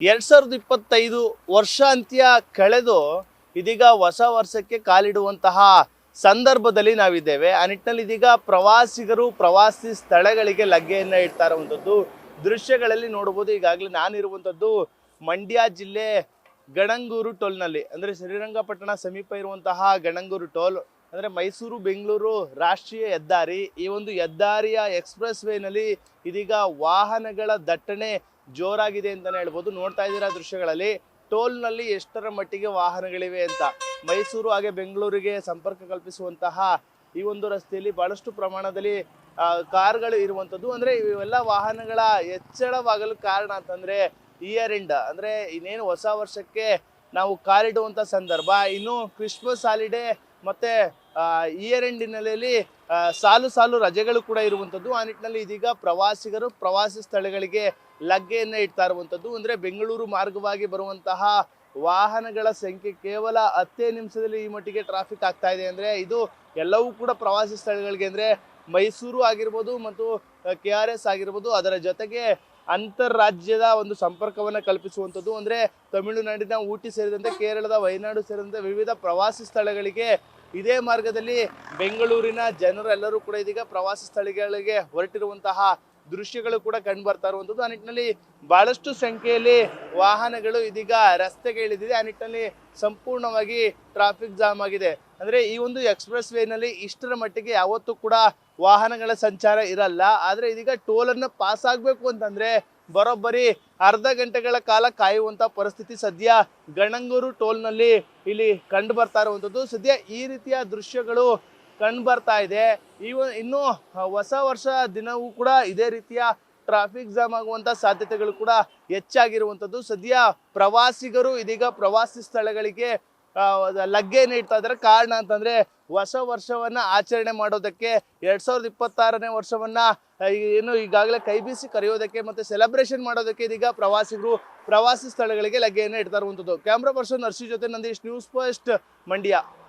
2025 ವರ್ಷಾಂತ್ಯ ಕಳೆದು ಇದೀಗ ಹೊಸ ವರ್ಷಕ್ಕೆ ಕಾಲಿಡುವಂತಹ ಸಂದರ್ಭದಲ್ಲಿ ನಾವಿದ್ದೇವೆ. ಆ ನಿಟ್ಟಿನಲ್ಲಿ ಇದೀಗ ಪ್ರವಾಸಿಗರು ಪ್ರವಾಸಿ ಸ್ಥಳಗಳಿಗೆ ಲಗ್ಗೆಯನ್ನ ಇಡ್ತಾ ಇರುವಂಥದ್ದು ದೃಶ್ಯಗಳಲ್ಲಿ ನೋಡಬಹುದು. ಈಗಾಗಲೇ ನಾನಿರುವಂಥದ್ದು ಮಂಡ್ಯ ಜಿಲ್ಲೆ ಗಣಂಗೂರು ಟೋಲ್ನಲ್ಲಿ, ಅಂದರೆ ಶ್ರೀರಂಗಪಟ್ಟಣ ಸಮೀಪ ಇರುವಂತಹ ಗಣಂಗೂರು ಟೋಲ್ ಅಂದರೆ ಮೈಸೂರು ಬೆಂಗಳೂರು ರಾಷ್ಟ್ರೀಯ ಹೆದ್ದಾರಿ. ಈ ಒಂದು ಹೆದ್ದಾರಿಯ ಎಕ್ಸ್ಪ್ರೆಸ್ ವೇನಲ್ಲಿ ಇದೀಗ ವಾಹನಗಳ ದಟ್ಟಣೆ ಜೋರಾಗಿದೆ ಅಂತಾನೆ ಹೇಳ್ಬೋದು. ನೋಡ್ತಾ ಇದ್ದೀರಾ ದೃಶ್ಯಗಳಲ್ಲಿ ಟೋಲ್ನಲ್ಲಿ ಎಷ್ಟರ ಮಟ್ಟಿಗೆ ವಾಹನಗಳಿವೆ ಅಂತ. ಮೈಸೂರು ಹಾಗೆ ಬೆಂಗಳೂರಿಗೆ ಸಂಪರ್ಕ ಕಲ್ಪಿಸುವಂತಹ ಈ ಒಂದು ರಸ್ತೆಯಲ್ಲಿ ಬಹಳಷ್ಟು ಪ್ರಮಾಣದಲ್ಲಿ ಕಾರ್ಗಳು ಇರುವಂಥದ್ದು. ಅಂದರೆ ಇವೆಲ್ಲ ವಾಹನಗಳ ಹೆಚ್ಚಳವಾಗಲು ಕಾರಣ ಅಂತಂದರೆ ಇಯರ್ ಎಂಡ್, ಅಂದರೆ ಇನ್ನೇನು ಹೊಸ ವರ್ಷಕ್ಕೆ ನಾವು ಕಾಲಿಡುವಂಥ ಸಂದರ್ಭ, ಇನ್ನು ಕ್ರಿಸ್ಮಸ್ ಹಾಲಿಡೇ ಮತ್ತು ಇಯರ್ ಎಂಡ್ ಹಿನ್ನೆಲೆಯಲ್ಲಿ ಸಾಲು ಸಾಲು ರಜೆಗಳು ಕೂಡ ಇರುವಂಥದ್ದು. ಆ ನಿಟ್ಟಿನಲ್ಲಿ ಇದೀಗ ಪ್ರವಾಸಿಗರು ಪ್ರವಾಸಿ ಸ್ಥಳಗಳಿಗೆ ಲಗ್ಗೆಯನ್ನು ಇಡ್ತಾ ಇರುವಂಥದ್ದು. ಅಂದರೆ ಬೆಂಗಳೂರು ಮಾರ್ಗವಾಗಿ ಬರುವಂತಹ ವಾಹನಗಳ ಸಂಖ್ಯೆ ಕೇವಲ 10 ನಿಮಿಷದಲ್ಲಿ ಈ ಮಟ್ಟಿಗೆ ಟ್ರಾಫಿಕ್ ಆಗ್ತಾ ಇದೆ. ಅಂದರೆ ಇದು ಎಲ್ಲವೂ ಕೂಡ ಪ್ರವಾಸಿ ಸ್ಥಳಗಳಿಗೆ, ಅಂದರೆ ಮೈಸೂರು ಆಗಿರ್ಬೋದು ಮತ್ತು KRS ಆಗಿರ್ಬೋದು, ಅದರ ಜೊತೆಗೆ ಅಂತರ್ರಾಜ್ಯದ ಒಂದು ಸಂಪರ್ಕವನ್ನು ಕಲ್ಪಿಸುವಂಥದ್ದು. ಅಂದರೆ ತಮಿಳುನಾಡಿನ ಊಟಿ ಸೇರಿದಂತೆ ಕೇರಳದ ವಯನಾಡು ಸೇರಿದಂತೆ ವಿವಿಧ ಪ್ರವಾಸಿ ಸ್ಥಳಗಳಿಗೆ ಇದೇ ಮಾರ್ಗದಲ್ಲಿ ಬೆಂಗಳೂರಿನ ಜನರೆಲ್ಲರೂ ಕೂಡ ಇದೀಗ ಪ್ರವಾಸಿ ಸ್ಥಳಗಳಿಗೆ ಹೊರಟಿರುವಂತಹ ದೃಶ್ಯಗಳು ಕೂಡ ಕಂಡು ಬರ್ತಾ ಇರುವಂಥದ್ದು. ಆ ನಿಟ್ಟಿನಲ್ಲಿ ಬಹಳಷ್ಟು ಸಂಖ್ಯೆಯಲ್ಲಿ ವಾಹನಗಳು ಇದೀಗ ರಸ್ತೆಗೆ ಇಳಿದಿದೆ. ಆ ನಿಟ್ಟಿನಲ್ಲಿ ಸಂಪೂರ್ಣವಾಗಿ ಟ್ರಾಫಿಕ್ ಜಾಮ್ ಆಗಿದೆ. ಅಂದರೆ ಈ ಒಂದು ಎಕ್ಸ್ಪ್ರೆಸ್ ವೇನಲ್ಲಿ ಇಷ್ಟರ ಮಟ್ಟಿಗೆ ಯಾವತ್ತೂ ಕೂಡ ವಾಹನಗಳ ಸಂಚಾರ ಇರಲ್ಲ. ಆದರೆ ಇದೀಗ ಟೋಲನ್ನು ಪಾಸ್ ಆಗಬೇಕು ಅಂತಂದರೆ ಬರೋಬ್ಬರಿ ಅರ್ಧ ಗಂಟೆಗಳ ಕಾಲ ಕಾಯುವಂಥ ಪರಿಸ್ಥಿತಿ ಸದ್ಯ ಗಣಂಗೂರು ಟೋಲ್ನಲ್ಲಿ ಇಲ್ಲಿ ಕಂಡು ಬರ್ತಾ ಇರುವಂಥದ್ದು. ಸದ್ಯ ಈ ರೀತಿಯ ದೃಶ್ಯಗಳು ಕಂಡು ಬರ್ತಾ ಇದೆ. ಇನ್ನು ಹೊಸ ವರ್ಷ ದಿನವೂ ಕೂಡ ಇದೇ ರೀತಿಯ ಟ್ರಾಫಿಕ್ ಜಾಮ್ ಆಗುವಂಥ ಸಾಧ್ಯತೆಗಳು ಕೂಡ ಹೆಚ್ಚಾಗಿರುವಂಥದ್ದು. ಸದ್ಯ ಪ್ರವಾಸಿಗರು ಇದೀಗ ಪ್ರವಾಸಿ ಸ್ಥಳಗಳಿಗೆ ಲಗ್ಗೆಯನ್ನು ಇಡ್ತಾ ಇದ್ದಾರೆ. ಕಾರಣ ಅಂತಂದರೆ ಹೊಸ ವರ್ಷವನ್ನು ಆಚರಣೆ ಮಾಡೋದಕ್ಕೆ 2026ನೇ ವರ್ಷವನ್ನು ಏನು ಈಗಾಗಲೇ ಕೈ ಬೀಸಿ ಕರೆಯೋದಕ್ಕೆ ಮತ್ತು ಸೆಲೆಬ್ರೇಷನ್ ಮಾಡೋದಕ್ಕೆ ಇದೀಗ ಪ್ರವಾಸಿಗರು ಪ್ರವಾಸಿ ಸ್ಥಳಗಳಿಗೆ ಲಗ್ಗೆಯನ್ನು ಇಡ್ತಾ ಇರುವಂಥದ್ದು. ಕ್ಯಾಮ್ರಾ ಪರ್ಸನ್ ಹರ್ಷಿ ಜೊತೆ ನಂದೀಶ್, ನ್ಯೂಸ್ ಫಸ್ಟ್, ಮಂಡ್ಯ.